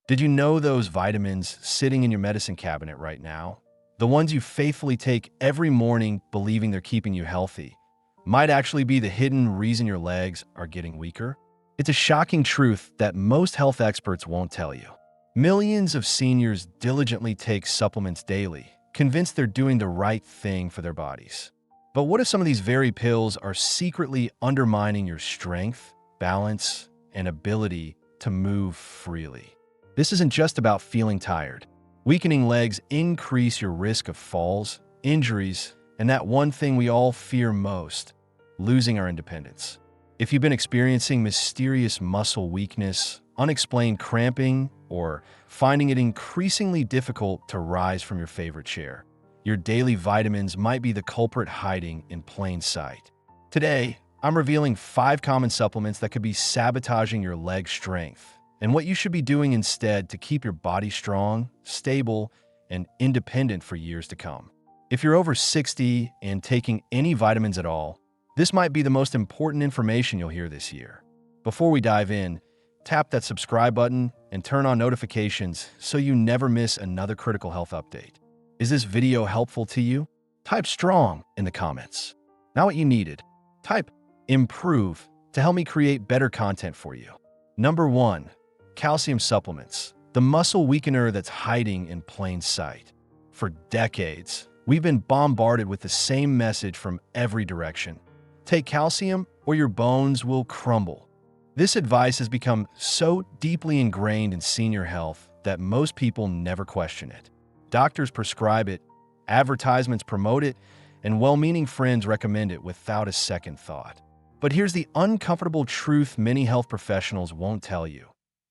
Did you know those vitamins sitting in your medicine cabinet right now, the ones you faithfully take every morning believing they're keeping you healthy, might actually be the hidden reason your legs are getting weaker? It's a shocking truth that most health experts won't tell you. Millions of seniors diligently take supplements daily, convinced they're doing the right thing for their bodies. But what if some of these very pills are secretly undermining your strength, balance, and ability to move freely? This isn't just about feeling tired. Weakening legs increase your risk of falls, injuries, and that one thing we all fear most, losing our independence. If you've been experiencing mysterious muscle weakness, unexplained cramping, or finding it increasingly difficult to rise from your favorite chair, your daily vitamins might be the culprit hiding in plain sight. Today, I'm revealing 5 common supplements that could be sabotaging your leg strength, and what you should be doing instead to keep your body strong, stable, and independent for years to come. If you're over 60 and taking any vitamins at all, this might be the most important information you'll hear this year. Before we dive in, tap that subscribe button and turn on notifications so you never miss another critical health update. Is this video helpful to you? Type strong in the comments. Not what you needed. Type improve to help me create better content for you. Number 1. Calcium supplements, the muscle weakener that's hiding in plain sight. For decades, we've been bombarded with the same message from every direction. Take calcium or your bones will crumble. This advice has become so deeply ingrained in senior health that most people never question it. Doctors prescribe it, advertisements promote it, and well-meaning friends recommend it without a second thought. But here's the uncomfortable truth many health professionals won't tell you.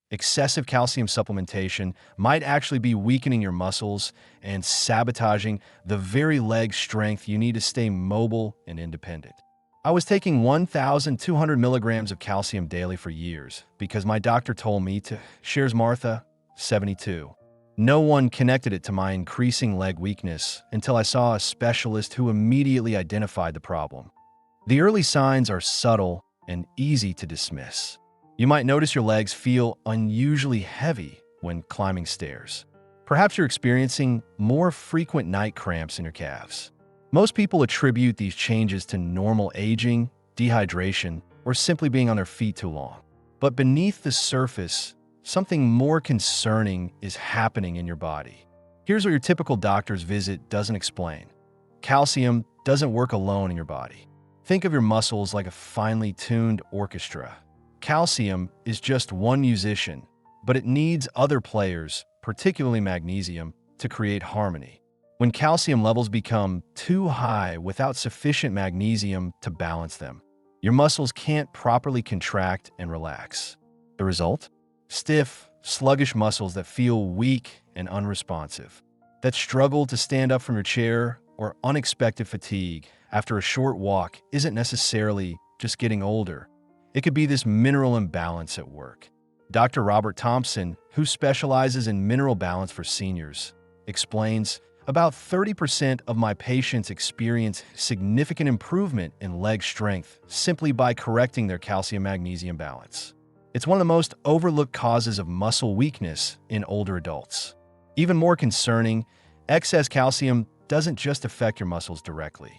Excessive calcium supplementation might actually be weakening your muscles and sabotaging the very leg strength you need to stay mobile and independent. I was taking 1,200 milligrams of calcium daily for years because my doctor told me to. Shares Martha, 72. No one connected it to my increasing leg weakness until I saw a specialist who immediately identified the problem. The early signs are subtle and easy to dismiss. You might notice your legs feel unusually heavy when climbing stairs. Perhaps you're experiencing more frequent night cramps in your calves. Most people attribute these changes to normal aging, dehydration, or simply being on their feet too long. But beneath the surface, something more concerning is happening in your body. Here's what your typical doctor's visit doesn't explain. Calcium doesn't work alone in your body. Think of your muscles like a finely tuned orchestra. Calcium is just one musician, but it needs other players, particularly magnesium, to create harmony. When calcium levels become too high without sufficient magnesium to balance them, your muscles can't properly contract and relax. The result? Stiff, sluggish muscles that feel weak and unresponsive, that struggle to stand up from your chair, or unexpected fatigue after a short walk isn't necessarily just getting older. It could be this mineral imbalance at work. Dr. Robert Thompson, who specializes in mineral balance for seniors, explains, about 30% of my patients experience significant improvement in leg strength simply by correcting their calcium-magnesium balance. It's one of the most overlooked causes of muscle weakness in older adults. Even more concerning, excess calcium doesn't just affect your muscles directly.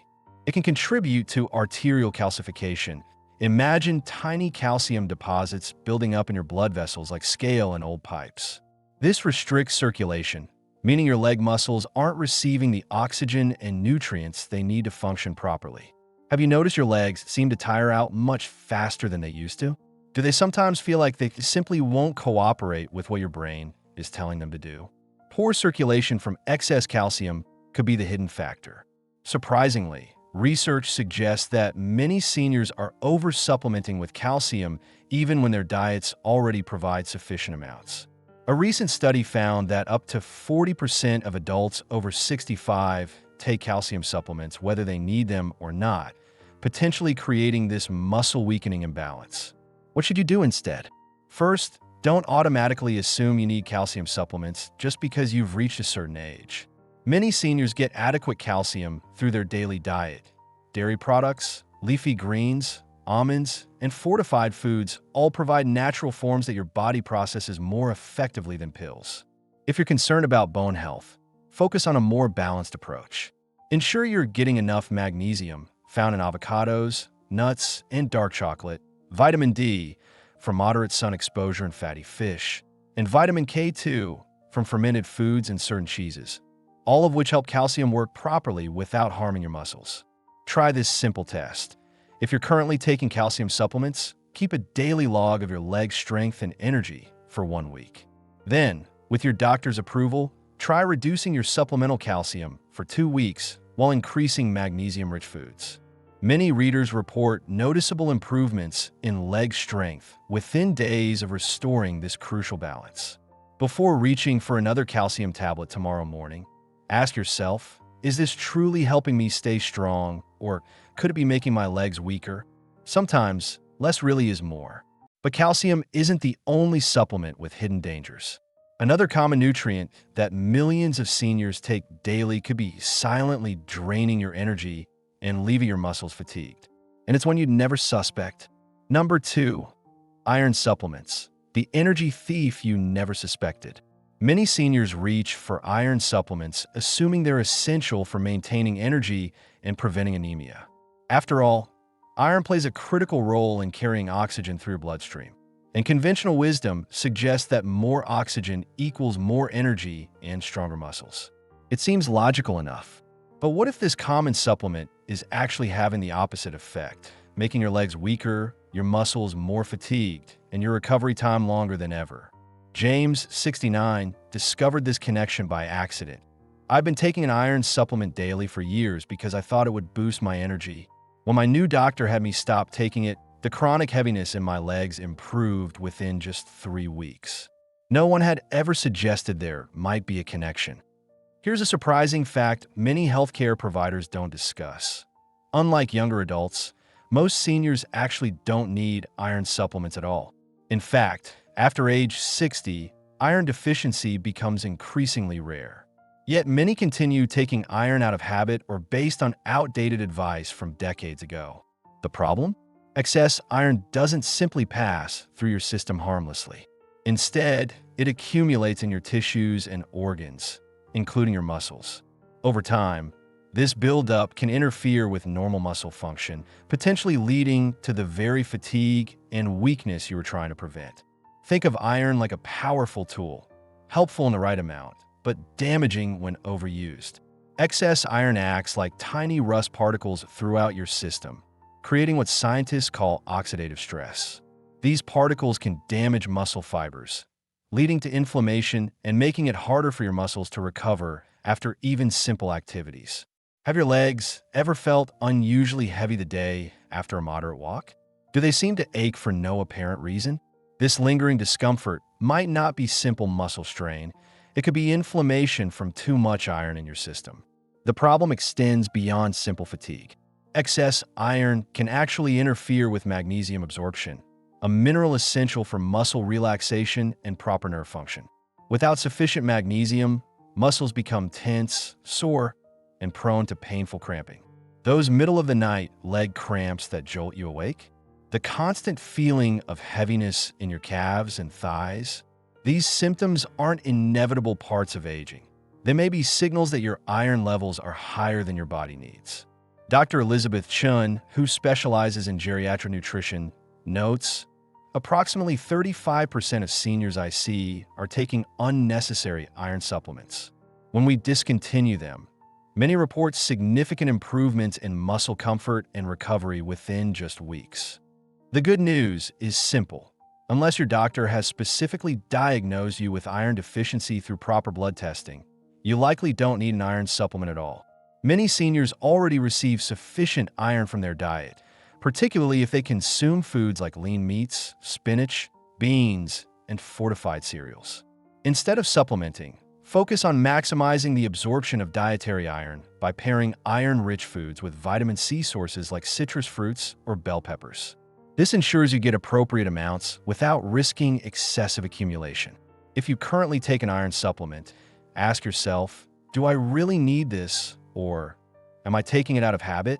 It can contribute to arterial calcification. Imagine tiny calcium deposits building up in your blood vessels like scale in old pipes. This restricts circulation, meaning your leg muscles aren't receiving the oxygen and nutrients they need to function properly. Have you noticed your legs seem to tire out much faster than they used to? Do they sometimes feel like they simply won't cooperate with what your brain is telling them to do? Poor circulation from excess calcium could be the hidden factor. Surprisingly, research suggests that many seniors are over-supplementing with calcium even when their diets already provide sufficient amounts. A recent study found that up to 40% of adults over 65 take calcium supplements whether they need them or not, potentially creating this muscle-weakening imbalance. What should you do instead? First, don't automatically assume you need calcium supplements just because you've reached a certain age. Many seniors get adequate calcium through their daily diet. Dairy products, leafy greens, almonds, and fortified foods all provide natural forms that your body processes more effectively than pills. If you're concerned about bone health, focus on a more balanced approach. Ensure you're getting enough magnesium found in avocados, nuts, and dark chocolate, vitamin D from moderate sun exposure and fatty fish, and vitamin K2 from fermented foods and certain cheeses, all of which help calcium work properly without harming your muscles. Try this simple test. If you're currently taking calcium supplements, keep a daily log of your leg strength and energy for 1 week. Then, with your doctor's approval, try reducing your supplemental calcium for 2 weeks while increasing magnesium-rich foods. Many readers report noticeable improvements in leg strength within days of restoring this crucial balance. Before reaching for another calcium tablet tomorrow morning, ask yourself, is this truly helping me stay strong, or could it be making my legs weaker? Sometimes, less really is more. But calcium isn't the only supplement with hidden dangers. Another common nutrient that millions of seniors take daily could be silently draining your energy and leaving your muscles fatigued. And it's one you'd never suspect. Number 2, iron supplements, the energy thief you never suspected. Many seniors reach for iron supplements, assuming they're essential for maintaining energy and preventing anemia. After all, iron plays a critical role in carrying oxygen through your bloodstream. And conventional wisdom suggests that more oxygen equals more energy and stronger muscles. It seems logical enough. But what if this common supplement is actually having the opposite effect, making your legs weaker, your muscles more fatigued, and your recovery time longer than ever? James, 69, discovered this connection by accident. I've been taking an iron supplement daily for years because I thought it would boost my energy. When my new doctor had me stop taking it, the chronic heaviness in my legs improved within just 3 weeks. No one had ever suggested there might be a connection. Here's a surprising fact many healthcare providers don't discuss. Unlike younger adults, most seniors actually don't need iron supplements at all. In fact, after age 60, iron deficiency becomes increasingly rare. Yet many continue taking iron out of habit or based on outdated advice from decades ago. The problem? Excess iron doesn't simply pass through your system harmlessly. Instead, it accumulates in your tissues and organs, including your muscles. Over time, this buildup can interfere with normal muscle function, potentially leading to the very fatigue and weakness you were trying to prevent. Think of iron like a powerful tool, helpful in the right amount, but damaging when overused. Excess iron acts like tiny rust particles throughout your system, creating what scientists call oxidative stress. These particles can damage muscle fibers, leading to inflammation and making it harder for your muscles to recover after even simple activities. Have your legs ever felt unusually heavy the day after a moderate walk? Do they seem to ache for no apparent reason? This lingering discomfort might not be simple muscle strain. It could be inflammation from too much iron in your system. The problem extends beyond simple fatigue. Excess iron can actually interfere with magnesium absorption, a mineral essential for muscle relaxation and proper nerve function. Without sufficient magnesium, muscles become tense, sore, and prone to painful cramping. Those middle-of-the-night leg cramps that jolt you awake? The constant feeling of heaviness in your calves and thighs? These symptoms aren't inevitable parts of aging. They may be signals that your iron levels are higher than your body needs. Dr. Elizabeth Chun, who specializes in geriatric nutrition, notes, approximately 35% of seniors I see are taking unnecessary iron supplements. When we discontinue them, many report significant improvements in muscle comfort and recovery within just weeks. The good news is simple. Unless your doctor has specifically diagnosed you with iron deficiency through proper blood testing, you likely don't need an iron supplement at all. Many seniors already receive sufficient iron from their diet, particularly if they consume foods like lean meats, spinach, beans, and fortified cereals. Instead of supplementing, focus on maximizing the absorption of dietary iron by pairing iron-rich foods with vitamin C sources like citrus fruits or bell peppers. This ensures you get appropriate amounts without risking excessive accumulation. If you currently take an iron supplement, ask yourself, do I really need this, or am I taking it out of habit?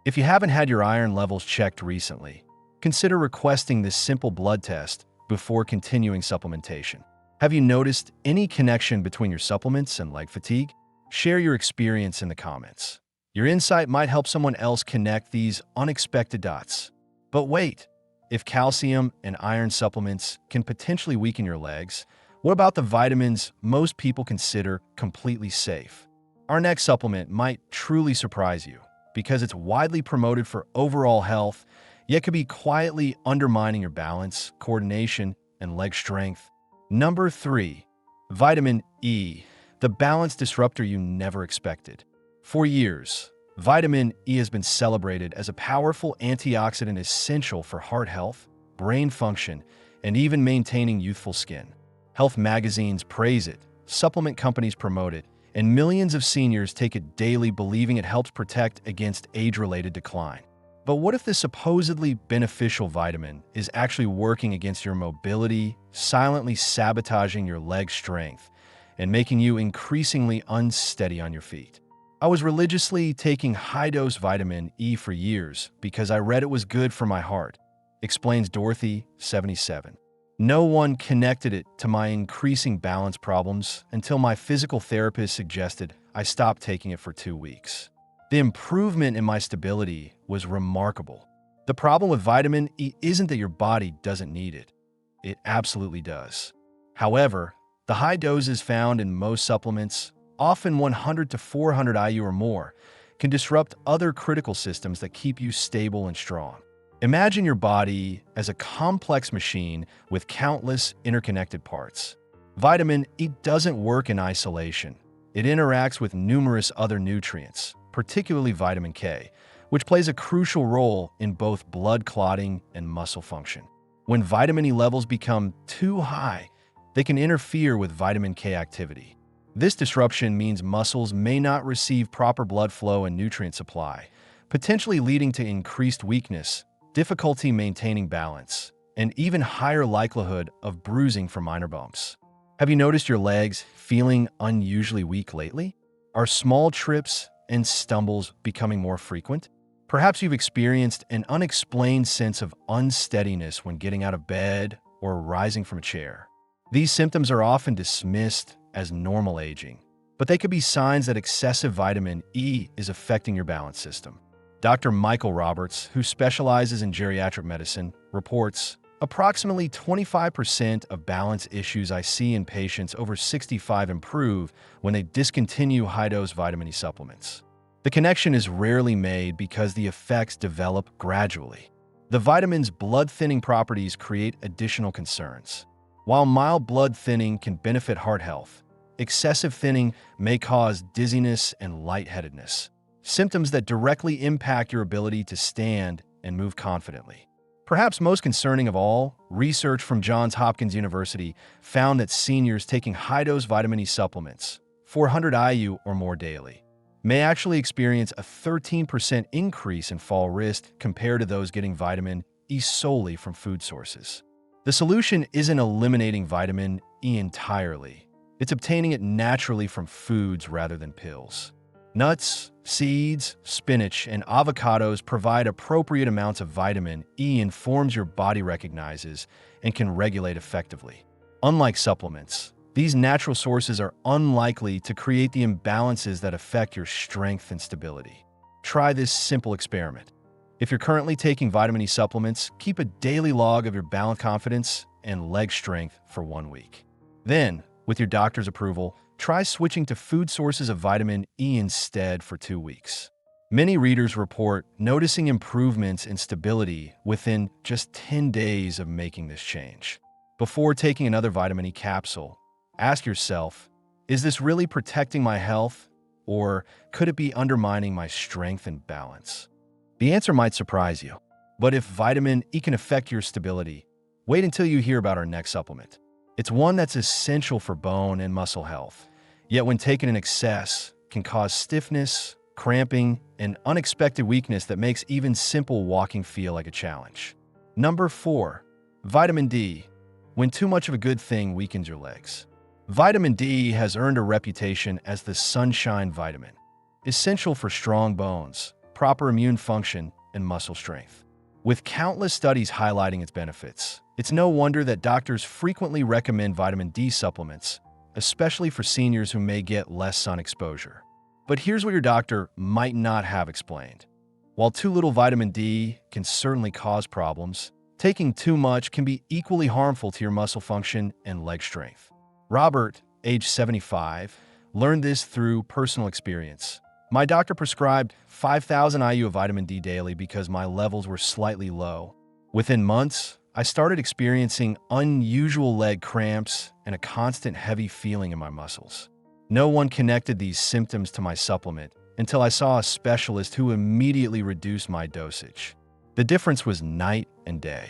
If you haven't had your iron levels checked recently, consider requesting this simple blood test before continuing supplementation. Have you noticed any connection between your supplements and leg fatigue? Share your experience in the comments. Your insight might help someone else connect these unexpected dots. But wait, if calcium and iron supplements can potentially weaken your legs, what about the vitamins most people consider completely safe? Our next supplement might truly surprise you because it's widely promoted for overall health, yet could be quietly undermining your balance, coordination, and leg strength. Number 3. Vitamin E, the balance disruptor you never expected. For years, vitamin E has been celebrated as a powerful antioxidant essential for heart health, brain function, and even maintaining youthful skin. Health magazines praise it, supplement companies promote it, and millions of seniors take it daily believing it helps protect against age-related decline. But what if this supposedly beneficial vitamin is actually working against your mobility, silently sabotaging your leg strength, and making you increasingly unsteady on your feet? I was religiously taking high-dose vitamin E for years because I read it was good for my heart, explains Dorothy, 77. No one connected it to my increasing balance problems until my physical therapist suggested I stop taking it for 2 weeks. The improvement in my stability was remarkable. The problem with vitamin E isn't that your body doesn't need it. It absolutely does. However, the high doses found in most supplements, often 100 to 400 IU or more, can disrupt other critical systems that keep you stable and strong. Imagine your body as a complex machine with countless interconnected parts. Vitamin E doesn't work in isolation. It interacts with numerous other nutrients, particularly vitamin K, which plays a crucial role in both blood clotting and muscle function. When vitamin E levels become too high, they can interfere with vitamin K activity. This disruption means muscles may not receive proper blood flow and nutrient supply, potentially leading to increased weakness, difficulty maintaining balance, and even higher likelihood of bruising from minor bumps. Have you noticed your legs feeling unusually weak lately? Are small trips and stumbles becoming more frequent? Perhaps you've experienced an unexplained sense of unsteadiness when getting out of bed or rising from a chair. These symptoms are often dismissed as normal aging, but they could be signs that excessive vitamin E is affecting your balance system. Dr. Michael Roberts, who specializes in geriatric medicine, reports, approximately 25% of balance issues I see in patients over 65 improve when they discontinue high-dose vitamin E supplements. The connection is rarely made because the effects develop gradually. The vitamin's blood-thinning properties create additional concerns. While mild blood thinning can benefit heart health, excessive thinning may cause dizziness and lightheadedness, symptoms that directly impact your ability to stand and move confidently. Perhaps most concerning of all, research from Johns Hopkins University found that seniors taking high-dose vitamin E supplements, 400 IU or more daily, may actually experience a 13% increase in fall risk compared to those getting vitamin E solely from food sources. The solution isn't eliminating vitamin E entirely. It's obtaining it naturally from foods rather than pills. Nuts, seeds, spinach, and avocados provide appropriate amounts of vitamin E in forms your body recognizes and can regulate effectively. Unlike supplements, these natural sources are unlikely to create the imbalances that affect your strength and stability. Try this simple experiment. If you're currently taking vitamin E supplements, keep a daily log of your balance confidence and leg strength for 1 week. Then, with your doctor's approval, try switching to food sources of vitamin E instead for 2 weeks. Many readers report noticing improvements in stability within just 10 days of making this change. Before taking another vitamin E capsule, ask yourself, is this really protecting my health, or could it be undermining my strength and balance? The answer might surprise you, but if vitamin E can affect your stability, wait until you hear about our next supplement. It's one that's essential for bone and muscle health, yet when taken in excess, can cause stiffness, cramping, and unexpected weakness that makes even simple walking feel like a challenge. Number 4. Vitamin D. When too much of a good thing weakens your legs. Vitamin D has earned a reputation as the sunshine vitamin, essential for strong bones, proper immune function, and muscle strength. With countless studies highlighting its benefits, it's no wonder that doctors frequently recommend vitamin D supplements, especially for seniors who may get less sun exposure. But here's what your doctor might not have explained. While too little vitamin D can certainly cause problems, taking too much can be equally harmful to your muscle function and leg strength. Robert, age 75, learned this through personal experience. My doctor prescribed 5,000 IU of vitamin D daily because my levels were slightly low. Within months, I started experiencing unusual leg cramps and a constant heavy feeling in my muscles. No one connected these symptoms to my supplement until I saw a specialist who immediately reduced my dosage. The difference was night and day.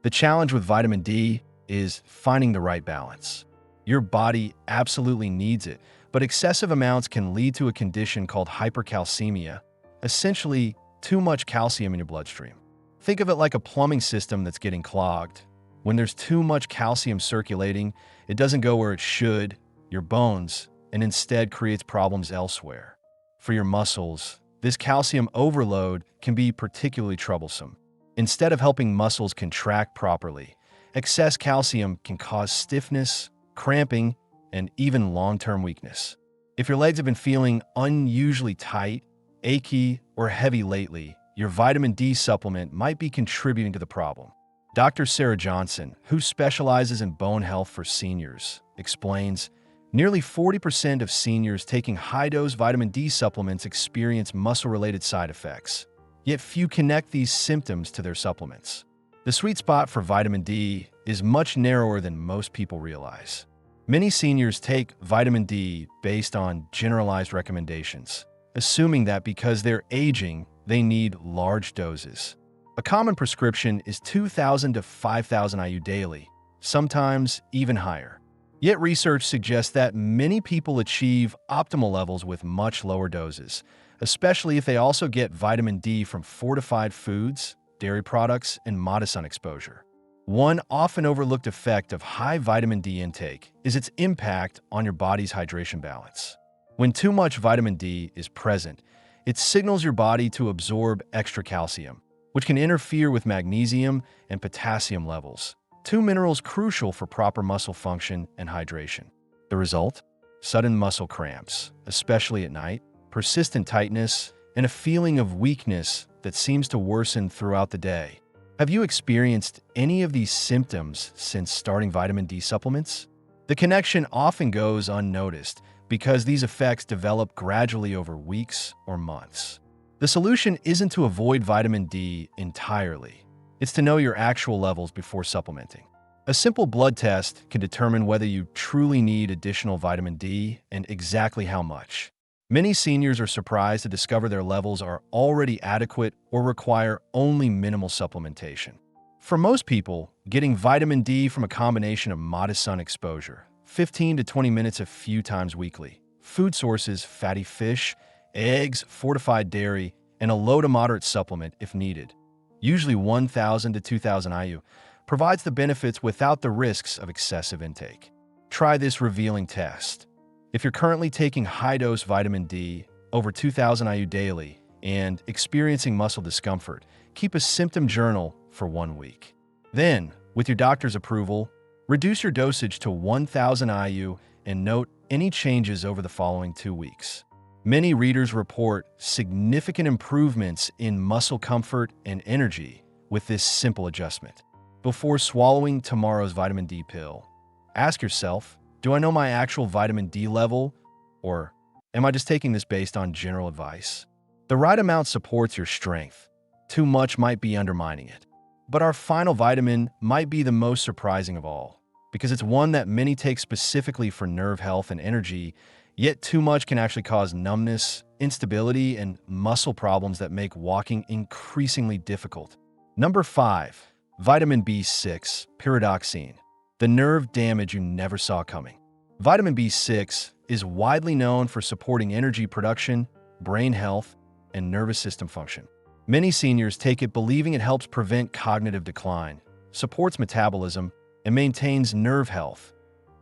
The challenge with vitamin D is finding the right balance. Your body absolutely needs it, but excessive amounts can lead to a condition called hypercalcemia, essentially too much calcium in your bloodstream. Think of it like a plumbing system that's getting clogged. When there's too much calcium circulating, it doesn't go where it should, your bones, and instead creates problems elsewhere. For your muscles, this calcium overload can be particularly troublesome. Instead of helping muscles contract properly, excess calcium can cause stiffness, cramping, and even long-term weakness. If your legs have been feeling unusually tight, achy, or heavy lately, your vitamin D supplement might be contributing to the problem. Dr. Sarah Johnson, who specializes in bone health for seniors, explains, nearly 40% of seniors taking high-dose vitamin D supplements experience muscle-related side effects, yet few connect these symptoms to their supplements. The sweet spot for vitamin D is much narrower than most people realize. Many seniors take vitamin D based on generalized recommendations, assuming that because they're aging, they need large doses. A common prescription is 2,000 to 5,000 IU daily, sometimes even higher. Yet research suggests that many people achieve optimal levels with much lower doses, especially if they also get vitamin D from fortified foods, dairy products, and modest sun exposure. One often overlooked effect of high vitamin D intake is its impact on your body's hydration balance. When too much vitamin D is present, it signals your body to absorb extra calcium, which can interfere with magnesium and potassium levels, two minerals crucial for proper muscle function and hydration. The result? Sudden muscle cramps, especially at night, persistent tightness, and a feeling of weakness that seems to worsen throughout the day. Have you experienced any of these symptoms since starting vitamin D supplements? The connection often goes unnoticed because these effects develop gradually over weeks or months. The solution isn't to avoid vitamin D entirely. It's to know your actual levels before supplementing. A simple blood test can determine whether you truly need additional vitamin D and exactly how much. Many seniors are surprised to discover their levels are already adequate or require only minimal supplementation. For most people, getting vitamin D from a combination of modest sun exposure, 15 to 20 minutes a few times weekly, food sources, fatty fish, eggs, fortified dairy, and a low to moderate supplement if needed, usually 1,000 to 2,000 IU, provides the benefits without the risks of excessive intake. Try this revealing test. If you're currently taking high-dose vitamin D, over 2,000 IU daily, and experiencing muscle discomfort, keep a symptom journal for 1 week. Then, with your doctor's approval, reduce your dosage to 1,000 IU and note any changes over the following 2 weeks. Many readers report significant improvements in muscle comfort and energy with this simple adjustment. Before swallowing tomorrow's vitamin D pill, ask yourself, do I know my actual vitamin D level, or am I just taking this based on general advice? The right amount supports your strength. Too much might be undermining it. But our final vitamin might be the most surprising of all, because it's one that many take specifically for nerve health and energy, yet too much can actually cause numbness, instability, and muscle problems that make walking increasingly difficult. Number 5. Vitamin B6, pyridoxine. The nerve damage you never saw coming. Vitamin B6 is widely known for supporting energy production, brain health, and nervous system function. Many seniors take it believing it helps prevent cognitive decline, supports metabolism, and maintains nerve health,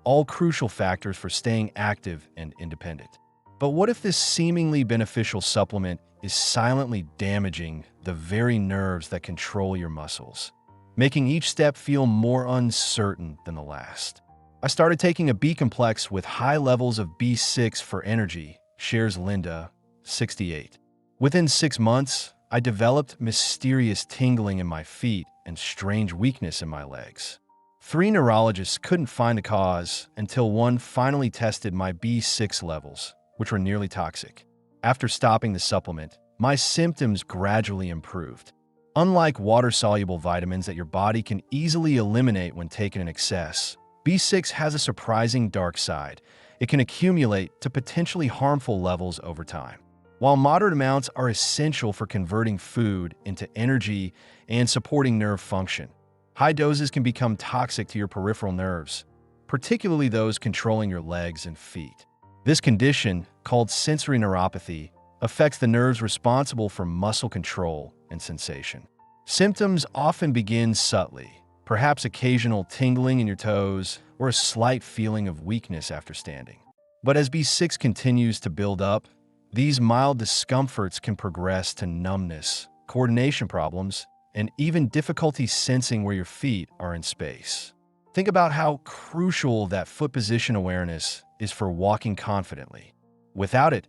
all crucial factors for staying active and independent. But what if this seemingly beneficial supplement is silently damaging the very nerves that control your muscles, making each step feel more uncertain than the last. I started taking a B complex with high levels of B6 for energy, shares Linda, 68. Within 6 months, I developed mysterious tingling in my feet and strange weakness in my legs. 3 neurologists couldn't find the cause until one finally tested my B6 levels, which were nearly toxic. After stopping the supplement, my symptoms gradually improved. Unlike water-soluble vitamins that your body can easily eliminate when taken in excess, B6 has a surprising dark side. It can accumulate to potentially harmful levels over time. While moderate amounts are essential for converting food into energy and supporting nerve function, high doses can become toxic to your peripheral nerves, particularly those controlling your legs and feet. This condition, called sensory neuropathy, affects the nerves responsible for muscle control and sensation. Symptoms often begin subtly, perhaps occasional tingling in your toes or a slight feeling of weakness after standing. But as B6 continues to build up, these mild discomforts can progress to numbness, coordination problems, and even difficulty sensing where your feet are in space. Think about how crucial that foot position awareness is for walking confidently. Without it,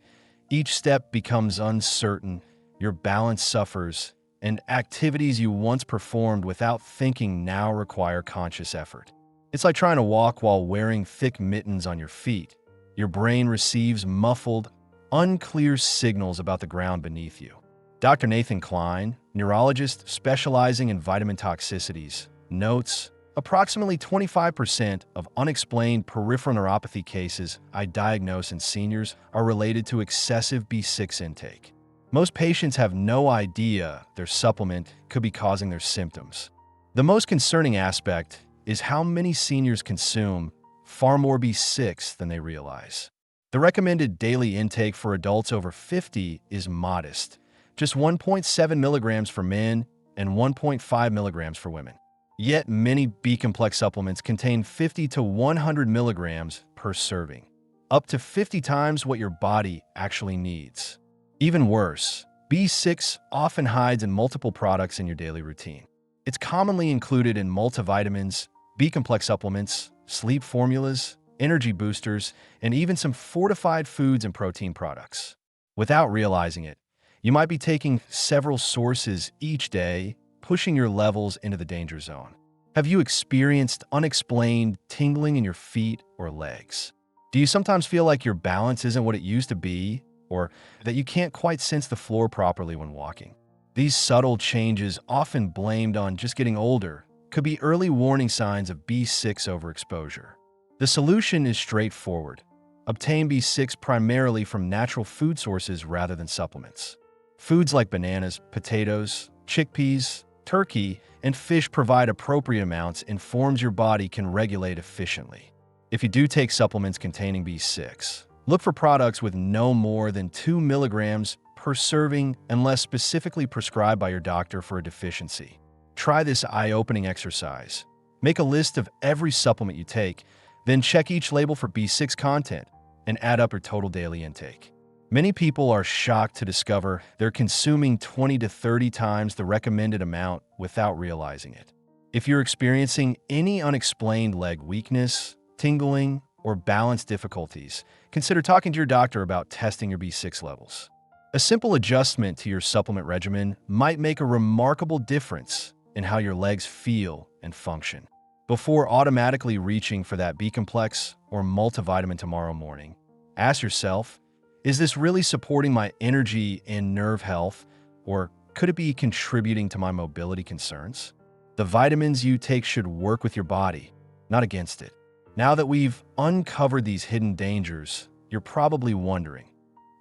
each step becomes uncertain, your balance suffers, and activities you once performed without thinking now require conscious effort. It's like trying to walk while wearing thick mittens on your feet. Your brain receives muffled, unclear signals about the ground beneath you. Dr. Nathan Klein, neurologist specializing in vitamin toxicities, notes, approximately 25% of unexplained peripheral neuropathy cases I diagnose in seniors are related to excessive B6 intake. Most patients have no idea their supplement could be causing their symptoms. The most concerning aspect is how many seniors consume far more B6 than they realize. The recommended daily intake for adults over 50 is modest, just 1.7 milligrams for men and 1.5 milligrams for women. Yet many B-complex supplements contain 50 to 100 milligrams per serving, up to 50 times what your body actually needs. Even worse, B6 often hides in multiple products in your daily routine. It's commonly included in multivitamins, B-complex supplements, sleep formulas, energy boosters, and even some fortified foods and protein products. Without realizing it, you might be taking several sources each day, pushing your levels into the danger zone. Have you experienced unexplained tingling in your feet or legs? Do you sometimes feel like your balance isn't what it used to be, or that you can't quite sense the floor properly when walking? These subtle changes, often blamed on just getting older, could be early warning signs of B6 overexposure. The solution is straightforward. Obtain B6 primarily from natural food sources rather than supplements. Foods like bananas, potatoes, chickpeas, turkey, and fish provide appropriate amounts and forms your body can regulate efficiently. If you do take supplements containing B6, look for products with no more than 2 milligrams per serving unless specifically prescribed by your doctor for a deficiency. Try this eye-opening exercise. Make a list of every supplement you take, then check each label for B6 content and add up your total daily intake. Many people are shocked to discover they're consuming 20 to 30 times the recommended amount without realizing it. If you're experiencing any unexplained leg weakness, tingling, or balance difficulties, consider talking to your doctor about testing your B6 levels. A simple adjustment to your supplement regimen might make a remarkable difference in how your legs feel and function. Before automatically reaching for that B-complex or multivitamin tomorrow morning, ask yourself, is this really supporting my energy and nerve health, or could it be contributing to my mobility concerns? The vitamins you take should work with your body, not against it. Now that we've uncovered these hidden dangers, you're probably wondering,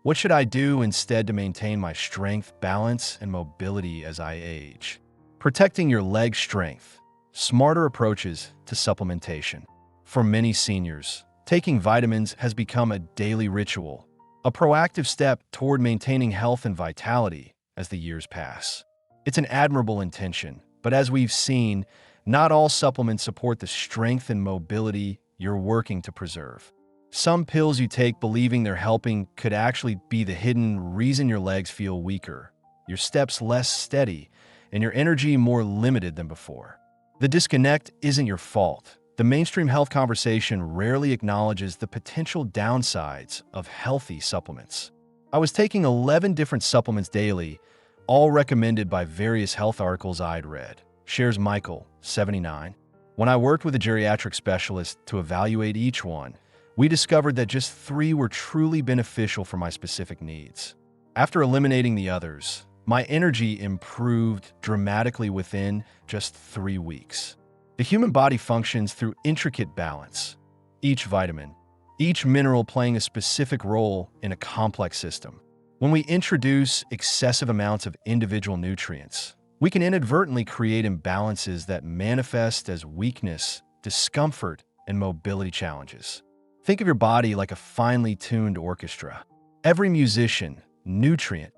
what should I do instead to maintain my strength, balance, and mobility as I age? Protecting your leg strength. Smarter approaches to supplementation. For many seniors, taking vitamins has become a daily ritual, a proactive step toward maintaining health and vitality as the years pass. It's an admirable intention, but as we've seen, not all supplements support the strength and mobility you're working to preserve. Some pills you take believing they're helping could actually be the hidden reason your legs feel weaker, your steps less steady, and your energy more limited than before. The disconnect isn't your fault. The mainstream health conversation rarely acknowledges the potential downsides of healthy supplements. I was taking 11 different supplements daily, all recommended by various health articles I'd read, shares Michael, 79. When I worked with a geriatric specialist to evaluate each one, we discovered that just 3 were truly beneficial for my specific needs. After eliminating the others, my energy improved dramatically within just 3 weeks. The human body functions through intricate balance, each vitamin, each mineral playing a specific role in a complex system. When we introduce excessive amounts of individual nutrients, we can inadvertently create imbalances that manifest as weakness, discomfort, and mobility challenges. Think of your body like a finely tuned orchestra. Every musician, nutrient,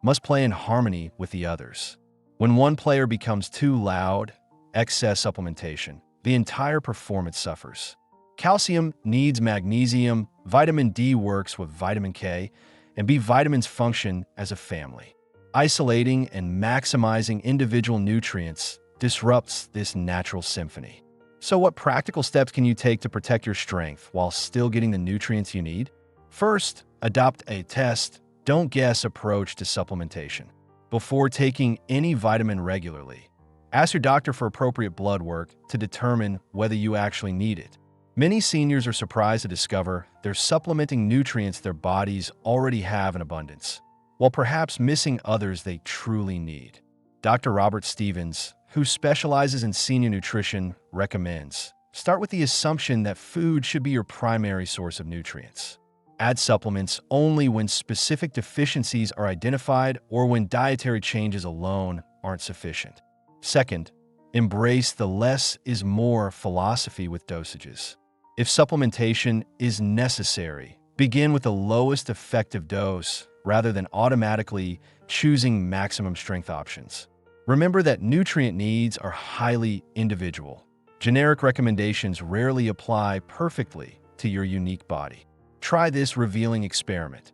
must play in harmony with the others. When one player becomes too loud, excess supplementation, the entire performance suffers. Calcium needs magnesium, vitamin D works with vitamin K, and B vitamins function as a family. Isolating and maximizing individual nutrients disrupts this natural symphony. So what practical steps can you take to protect your strength while still getting the nutrients you need? First, adopt a test, don't guess approach to supplementation. Before taking any vitamin regularly, ask your doctor for appropriate blood work to determine whether you actually need it. Many seniors are surprised to discover they're supplementing nutrients their bodies already have in abundance, while perhaps missing others they truly need. Dr. Robert Stevens, who specializes in senior nutrition, recommends start with the assumption that food should be your primary source of nutrients. Add supplements only when specific deficiencies are identified or when dietary changes alone aren't sufficient. Second, embrace the less is more philosophy with dosages. If supplementation is necessary, begin with the lowest effective dose rather than automatically choosing maximum strength options. Remember that nutrient needs are highly individual. Generic recommendations rarely apply perfectly to your unique body. Try this revealing experiment.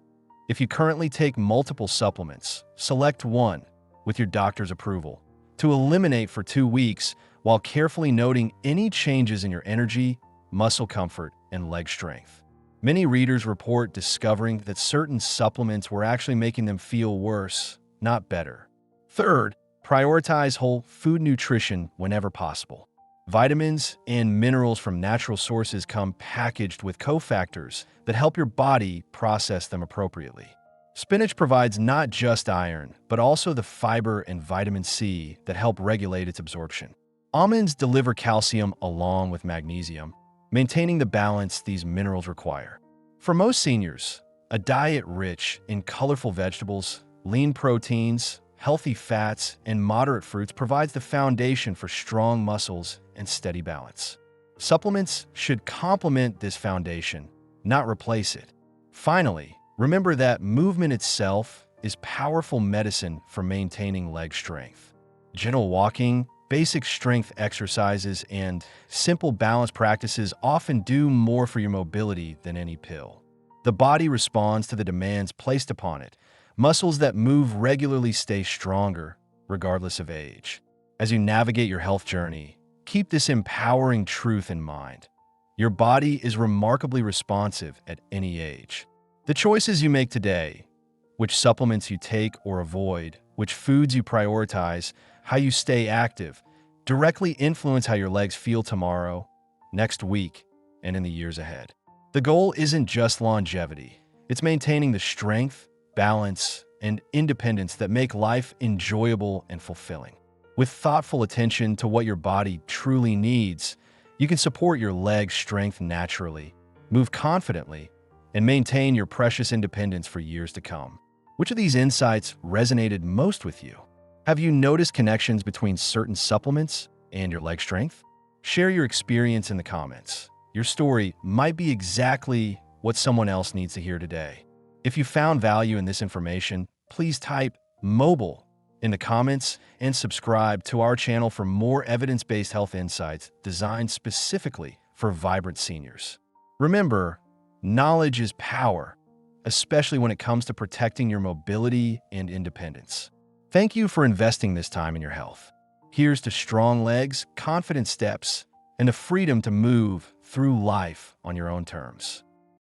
If you currently take multiple supplements, select one with your doctor's approval to eliminate for 2 weeks while carefully noting any changes in your energy, muscle comfort, and leg strength. Many readers report discovering that certain supplements were actually making them feel worse, not better. Third, prioritize whole food nutrition whenever possible. Vitamins and minerals from natural sources come packaged with cofactors that help your body process them appropriately. Spinach provides not just iron, but also the fiber and vitamin C that help regulate its absorption. Almonds deliver calcium along with magnesium, maintaining the balance these minerals require. For most seniors, a diet rich in colorful vegetables, lean proteins, healthy fats, and moderate fruits provides the foundation for strong muscles and steady balance. Supplements should complement this foundation, not replace it. Finally, remember that movement itself is powerful medicine for maintaining leg strength. Gentle walking, basic strength exercises, and simple balance practices often do more for your mobility than any pill. The body responds to the demands placed upon it. Muscles that move regularly stay stronger, regardless of age. As you navigate your health journey, keep this empowering truth in mind. Your body is remarkably responsive at any age. The choices you make today, which supplements you take or avoid, which foods you prioritize, how you stay active, directly influence how your legs feel tomorrow, next week, and in the years ahead. The goal isn't just longevity. It's maintaining the strength, balance, and independence that make life enjoyable and fulfilling. With thoughtful attention to what your body truly needs, you can support your leg strength naturally, move confidently, and maintain your precious independence for years to come. Which of these insights resonated most with you? Have you noticed connections between certain supplements and your leg strength? Share your experience in the comments. Your story might be exactly what someone else needs to hear today. If you found value in this information, please type mobile in the comments and subscribe to our channel for more evidence-based health insights designed specifically for vibrant seniors. Remember, Knowledge is power, especially when it comes to protecting your mobility and independence. Thank you for investing this time in your health. Here's to strong legs, confident steps, and the freedom to move through life on your own terms.